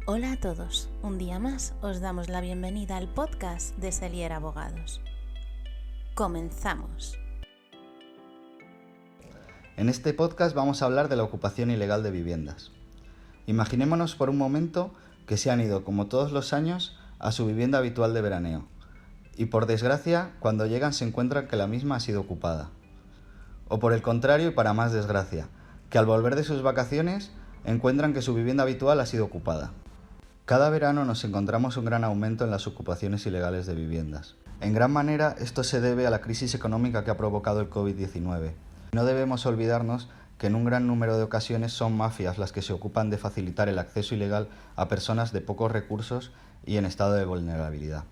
Hola a todos, un día más os damos la bienvenida al podcast de Selier Abogados. Comenzamos. En este podcast vamos a hablar de la ocupación ilegal de viviendas. Imaginémonos por un momento que se han ido, como todos los años, a su vivienda habitual de veraneo y por desgracia, cuando llegan se encuentran que la misma ha sido ocupada. O por el contrario y para más desgracia, que al volver de sus vacaciones encuentran que su vivienda habitual ha sido ocupada. Cada verano nos encontramos un gran aumento en las ocupaciones ilegales de viviendas. En gran manera esto se debe a la crisis económica que ha provocado el COVID-19. No debemos olvidarnos que en un gran número de ocasiones son mafias las que se ocupan de facilitar el acceso ilegal a personas de pocos recursos y en estado de vulnerabilidad.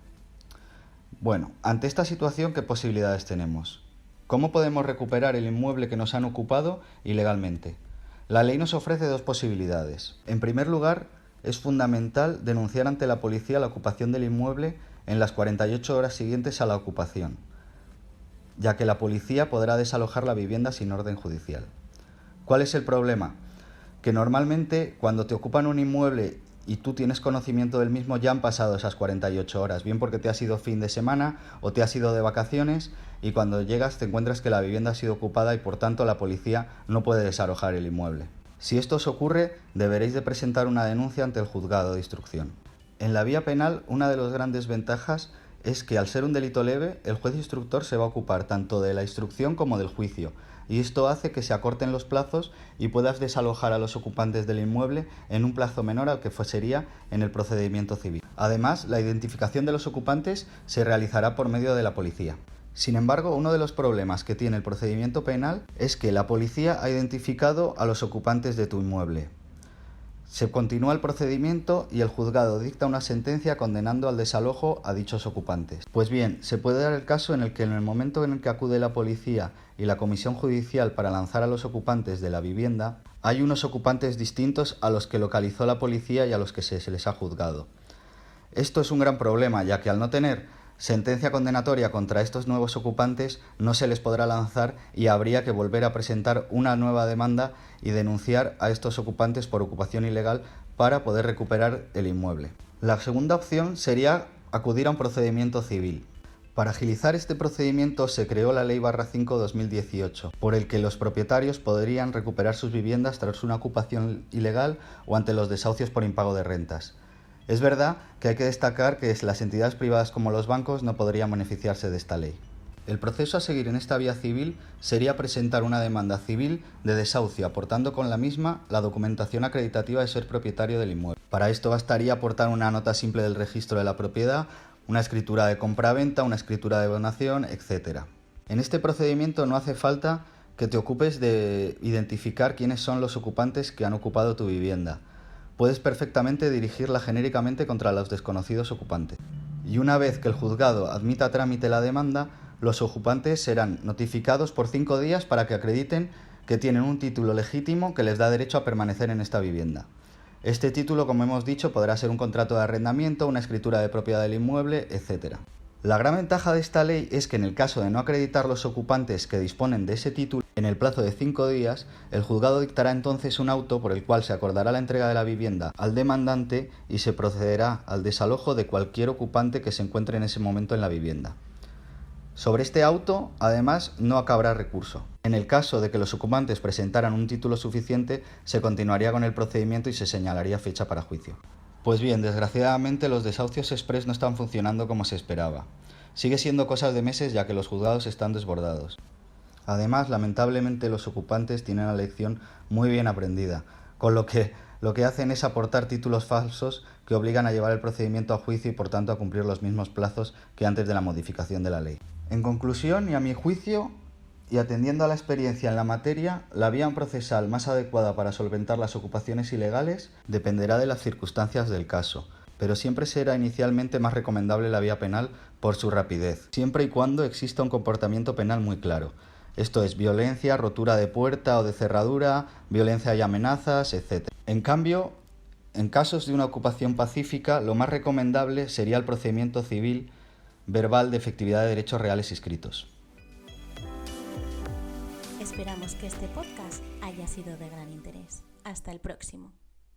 Bueno, ante esta situación, ¿qué posibilidades tenemos? ¿Cómo podemos recuperar el inmueble que nos han ocupado ilegalmente? La ley nos ofrece dos posibilidades. En primer lugar, es fundamental denunciar ante la policía la ocupación del inmueble en las 48 horas siguientes a la ocupación, ya que la policía podrá desalojar la vivienda sin orden judicial. ¿Cuál es el problema? Que normalmente cuando te ocupan un inmueble y tú tienes conocimiento del mismo ya han pasado esas 48 horas, bien porque te has ido fin de semana o te has ido de vacaciones y cuando llegas te encuentras que la vivienda ha sido ocupada y por tanto la policía no puede desalojar el inmueble. Si esto os ocurre, deberéis de presentar una denuncia ante el juzgado de instrucción. En la vía penal, una de las grandes ventajas es que al ser un delito leve, el juez instructor se va a ocupar tanto de la instrucción como del juicio, y esto hace que se acorten los plazos y puedas desalojar a los ocupantes del inmueble en un plazo menor al que sería en el procedimiento civil. Además, la identificación de los ocupantes se realizará por medio de la policía. Sin embargo, uno de los problemas que tiene el procedimiento penal es que la policía ha identificado a los ocupantes de tu inmueble. Se continúa el procedimiento y el juzgado dicta una sentencia condenando al desalojo a dichos ocupantes. Pues bien, se puede dar el caso en el que en el momento en el que acude la policía y la comisión judicial para lanzar a los ocupantes de la vivienda, hay unos ocupantes distintos a los que localizó la policía y a los que se les ha juzgado. Esto es un gran problema, ya que al no tener sentencia condenatoria contra estos nuevos ocupantes no se les podrá lanzar y habría que volver a presentar una nueva demanda y denunciar a estos ocupantes por ocupación ilegal para poder recuperar el inmueble. La segunda opción sería acudir a un procedimiento civil. Para agilizar este procedimiento se creó la Ley /5/2018, por el que los propietarios podrían recuperar sus viviendas tras una ocupación ilegal o ante los desahucios por impago de rentas. Es verdad que hay que destacar que las entidades privadas como los bancos no podrían beneficiarse de esta ley. El proceso a seguir en esta vía civil sería presentar una demanda civil de desahucio, aportando con la misma la documentación acreditativa de ser propietario del inmueble. Para esto bastaría aportar una nota simple del registro de la propiedad, una escritura de compraventa, una escritura de donación, etc. En este procedimiento no hace falta que te ocupes de identificar quiénes son los ocupantes que han ocupado tu vivienda. Puedes perfectamente dirigirla genéricamente contra los desconocidos ocupantes. Y una vez que el juzgado admita a trámite la demanda, los ocupantes serán notificados por 5 días para que acrediten que tienen un título legítimo que les da derecho a permanecer en esta vivienda. Este título, como hemos dicho, podrá ser un contrato de arrendamiento, una escritura de propiedad del inmueble, etc. La gran ventaja de esta ley es que en el caso de no acreditar los ocupantes que disponen de ese título, en el plazo de 5 días, el juzgado dictará entonces un auto por el cual se acordará la entrega de la vivienda al demandante y se procederá al desalojo de cualquier ocupante que se encuentre en ese momento en la vivienda. Sobre este auto, además, no acabará recurso. En el caso de que los ocupantes presentaran un título suficiente, se continuaría con el procedimiento y se señalaría fecha para juicio. Pues bien, desgraciadamente los desahucios express no están funcionando como se esperaba. Sigue siendo cosas de meses ya que los juzgados están desbordados. Además, lamentablemente los ocupantes tienen la lección muy bien aprendida, con lo que hacen es aportar títulos falsos que obligan a llevar el procedimiento a juicio y por tanto a cumplir los mismos plazos que antes de la modificación de la ley. En conclusión, y a mi juicio, y atendiendo a la experiencia en la materia, la vía procesal más adecuada para solventar las ocupaciones ilegales dependerá de las circunstancias del caso, pero siempre será inicialmente más recomendable la vía penal por su rapidez, siempre y cuando exista un comportamiento penal muy claro. Esto es violencia, rotura de puerta o de cerradura, violencia y amenazas, etc. En cambio, en casos de una ocupación pacífica, lo más recomendable sería el procedimiento civil verbal de efectividad de derechos reales inscritos. Esperamos que este podcast haya sido de gran interés. Hasta el próximo.